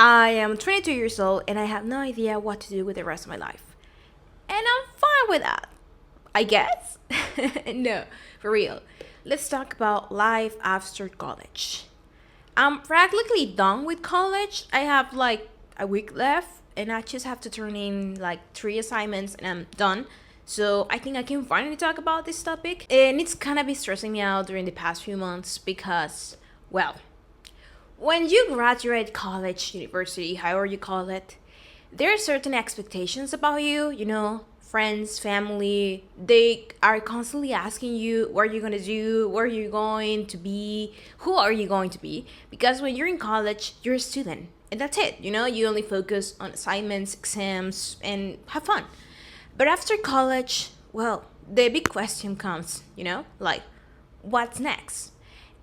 I am 22 years old and I have no idea what to do with the rest of my life. And I'm fine with that, I guess. No, for real. Let's talk about life after college. I'm practically done with college. I have like a week left and I just have to turn in like 3 assignments and I'm done. So I think I can finally talk about this topic. And it's kind of been stressing me out during the past few months because, well, when you graduate college, university, however you call it, there are certain expectations about you, friends, family. They are constantly asking you what are you going to do, where are you going to be, who are you going to be? Because when you're in college, you're a student. And that's it, you only focus on assignments, exams, and have fun. But after college, well, the big question comes, like, what's next?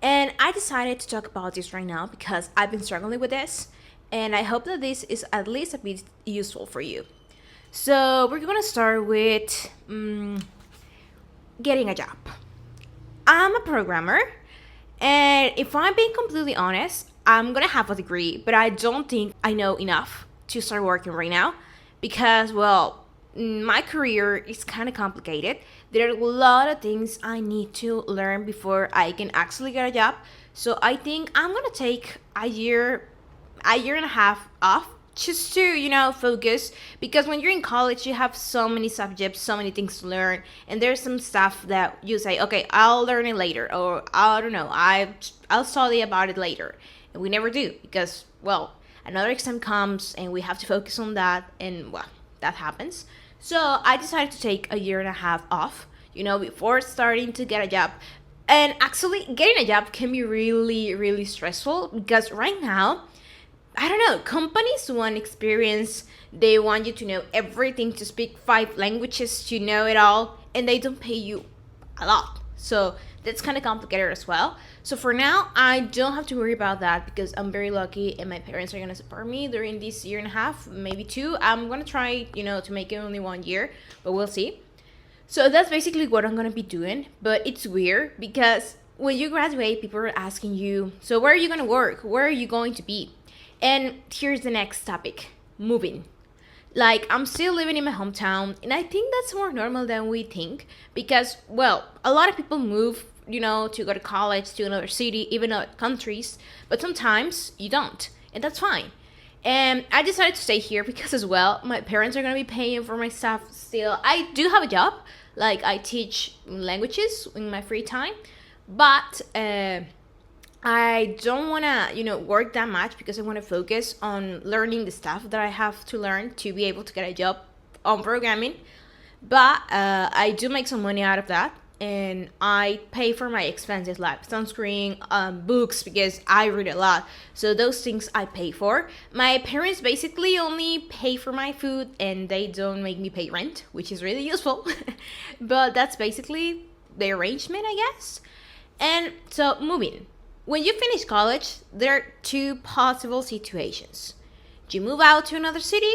And I decided to talk about this right now because I've been struggling with this, and I hope that this is at least a bit useful for you. So, we're gonna start with getting a job. I'm a programmer, and if I'm being completely honest, I'm gonna have a degree, but I don't think I know enough to start working right now because, well, my career is kind of complicated. There are a lot of things I need to learn before I can actually get a job. So I think I'm gonna take a year and a half off just to focus, because when you're in college you have so many subjects, so many things to learn, and there's some stuff that you say, okay, I'll learn it later, or I don't know, I'll study about it later, and we never do because, well, another exam comes and we have to focus on that, and well, that happens. So I decided to take a year and a half off, before starting to get a job. And actually, getting a job can be really, really stressful because right now, I don't know, companies want experience. They want you to know everything, to speak 5 languages, to know it all, and they don't pay you a lot. So that's kind of complicated as well. So for now, I don't have to worry about that because I'm very lucky and my parents are going to support me during this year and a half, maybe 2. I'm going to try, to make it only 1 year, but we'll see. So that's basically what I'm going to be doing. But it's weird because when you graduate, people are asking you, so where are you going to work? Where are you going to be? And here's the next topic, moving. Like, I'm still living in my hometown, and I think that's more normal than we think because, well, a lot of people move, to go to college to another city, even other countries, but sometimes you don't, and that's fine. And I decided to stay here because, as well, my parents are going to be paying for my stuff still. I do have a job, like, I teach languages in my free time, but I don't want to, work that much because I want to focus on learning the stuff that I have to learn to be able to get a job on programming. But I do make some money out of that, and I pay for my expenses like sunscreen, books, because I read a lot. So those things I pay for. My parents basically only pay for my food, and they don't make me pay rent, which is really useful. But that's basically the arrangement, I guess. And so moving. When you finish college, there are 2 possible situations. You move out to another city,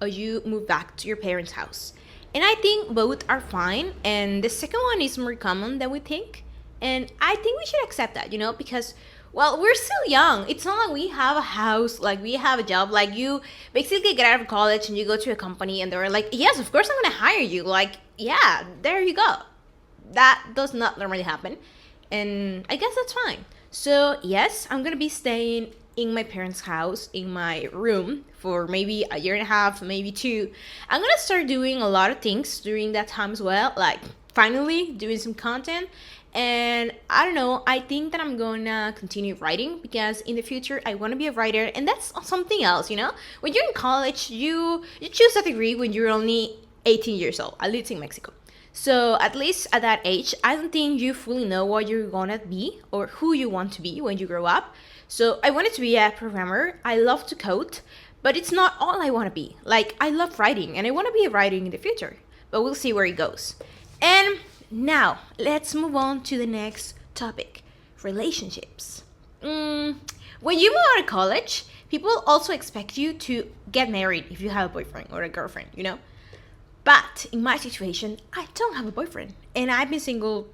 or you move back to your parents' house. And I think both are fine, and the second one is more common than we think. And I think we should accept that, because, well, we're still young. It's not like we have a house, like we have a job. Like, you basically get out of college and you go to a company and they're like, yes, of course I'm going to hire you. Like, yeah, there you go. That does not normally happen. And I guess that's fine. So, yes, I'm going to be staying in my parents' house, in my room, for maybe a year and a half, maybe 2. I'm going to start doing a lot of things during that time as well, like finally doing some content. And I don't know, I think that I'm going to continue writing because in the future I want to be a writer, and that's something else. When you're in college, you choose a degree when you're only 18 years old, at least in Mexico. So at least at that age, I don't think you fully know what you're gonna be or who you want to be when you grow up. So I wanted to be a programmer. I love to code, but it's not all I want to be. Like, I love writing, and I want to be a writer in the future, but we'll see where it goes. And now let's move on to the next topic, relationships. When you move out of college, people also expect you to get married if you have a boyfriend or a girlfriend. But in my situation, I don't have a boyfriend, and I've been single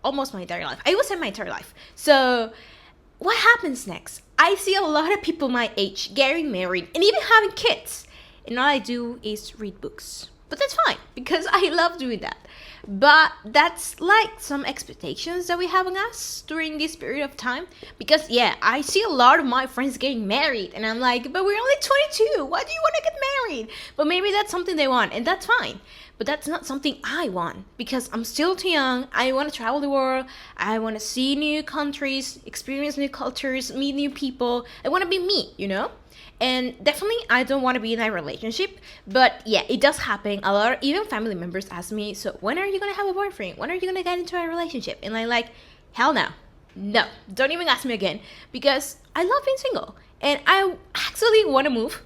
almost my entire life. I would say my entire life. So what happens next? I see a lot of people my age getting married and even having kids. And all I do is read books. But that's fine because I love doing that. But that's like some expectations that we have on us during this period of time. Because yeah, I see a lot of my friends getting married and I'm like, but we're only 22. Why do you want to get married? But maybe that's something they want and that's fine. But that's not something I want because I'm still too young. I want to travel the world. I want to see new countries, experience new cultures, meet new people. I want to be me, you know? And definitely, I don't want to be in a relationship. But yeah, it does happen. A lot of even family members ask me, so when are you going to have a boyfriend? When are you going to get into a relationship? And I'm like, hell no. No, don't even ask me again. Because I love being single. And I actually want to move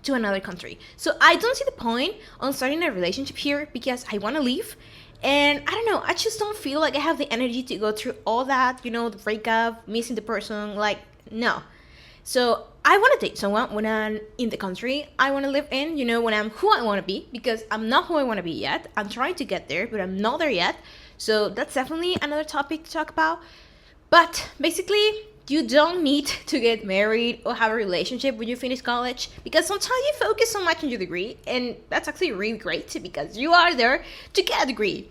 to another country. So I don't see the point on starting a relationship here because I want to leave. And I don't know, I just don't feel like I have the energy to go through all that, you know, the breakup, missing the person, like, no. So I want to date someone when I'm in the country I want to live in, you know, when I'm who I want to be, because I'm not who I want to be yet. I'm trying to get there, but I'm not there yet. So that's definitely another topic to talk about. But basically, you don't need to get married or have a relationship when you finish college because sometimes you focus so much on your degree, and that's actually really great because you are there to get a degree.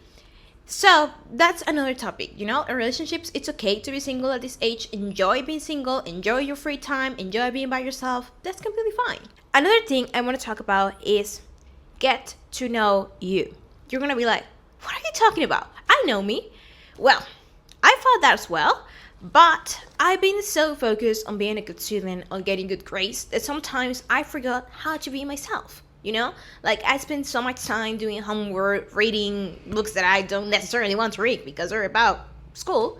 So that's another topic, you know, in relationships, it's okay to be single at this age. Enjoy being single, enjoy your free time, enjoy being by yourself. That's completely fine. Another thing I want to talk about is get to know you. You're going to be like, what are you talking about? I know me. Well, I thought that as well. But I've been so focused on being a good student, on getting good grades, that sometimes I forgot how to be myself, you know? Like, I spend so much time doing homework, reading books that I don't necessarily want to read because they're about school,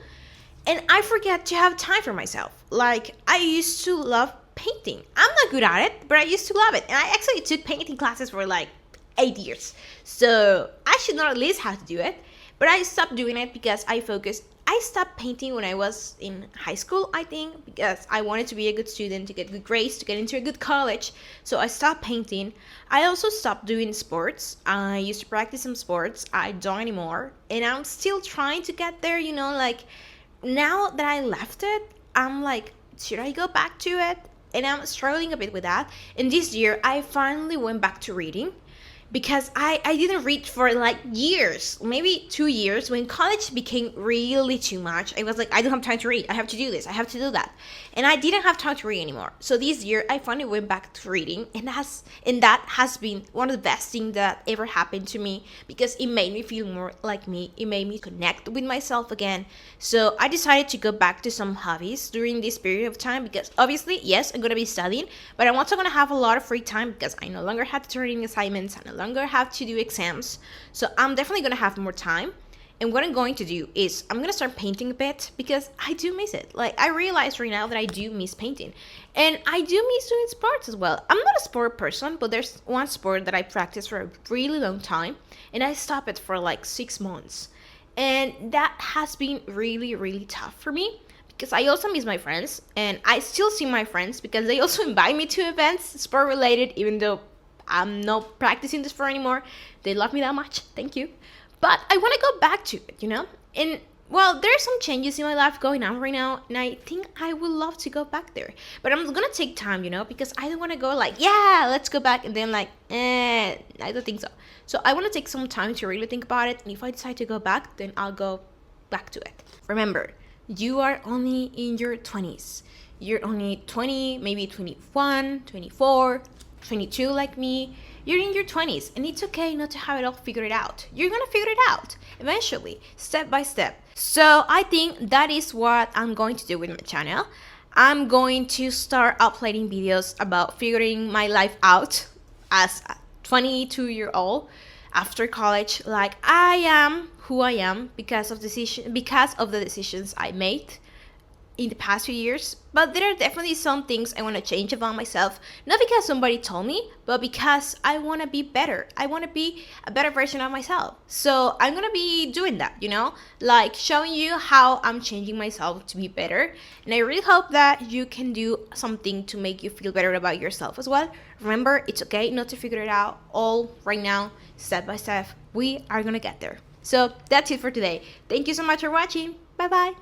and I forget to have time for myself. Like, I used to love painting. I'm not good at it, but I used to love it. And I actually took painting classes for like 8 years. So I should know at least how to do it. But I stopped doing it because I stopped painting when I was in high school, I think, because I wanted to be a good student, to get good grades, to get into a good college. So I stopped painting. I also stopped doing sports. I used to practice some sports. I don't anymore. And I'm still trying to get there, you know, like now that I left it, I'm like, should I go back to it? And I'm struggling a bit with that. And this year, I finally went back to reading because I didn't read for like years, maybe 2 years. When college became really too much, I was like, I don't have time to read. I have to do this. I have to do that. And I didn't have time to read anymore. So this year, I finally went back to reading. And that has been one of the best things that ever happened to me because it made me feel more like me. It made me connect with myself again. So I decided to go back to some hobbies during this period of time because obviously, yes, I'm going to be studying, but I'm also going to have a lot of free time because I no longer have to turn in assignments. I no longer have to do exams. So I'm definitely going to have more time. And what I'm going to do is I'm going to start painting a bit because I do miss it. Like, I realize right now that I do miss painting. And I do miss doing sports as well. I'm not a sport person, but there's one sport that I practiced for a really long time. And I stopped it for like 6 months. And that has been really, really tough for me because I also miss my friends. And I still see my friends because they also invite me to events, sport related, even though I'm not practicing this sport anymore. They love me that much. Thank you. But I want to go back to it, you know? And, well, there's some changes in my life going on right now, and I think I would love to go back there. But I'm going to take time, you know, because I don't want to go like, yeah, let's go back, and then like, I don't think so. So I want to take some time to really think about it, and if I decide to go back, then I'll go back to it. Remember, you are only in your 20s. You're only 20, maybe 21, 24, 22 like me. You're in your 20s and it's okay not to have it all figured out. You're gonna figure it out eventually, step by step. So I think that is what I'm going to do with my channel. I'm going to start uploading videos about figuring my life out as a 22-year-old after college. Like, I am who I am because of the decisions I made in the past few years, but there are definitely some things I want to change about myself, not because somebody told me, but because I want to be better. I want to be a better version of myself. So I'm going to be doing that, you know, like showing you how I'm changing myself to be better. And I really hope that you can do something to make you feel better about yourself as well. Remember, it's okay not to figure it out all right now, step by step. We are going to get there. So that's it for today. Thank you so much for watching. Bye bye.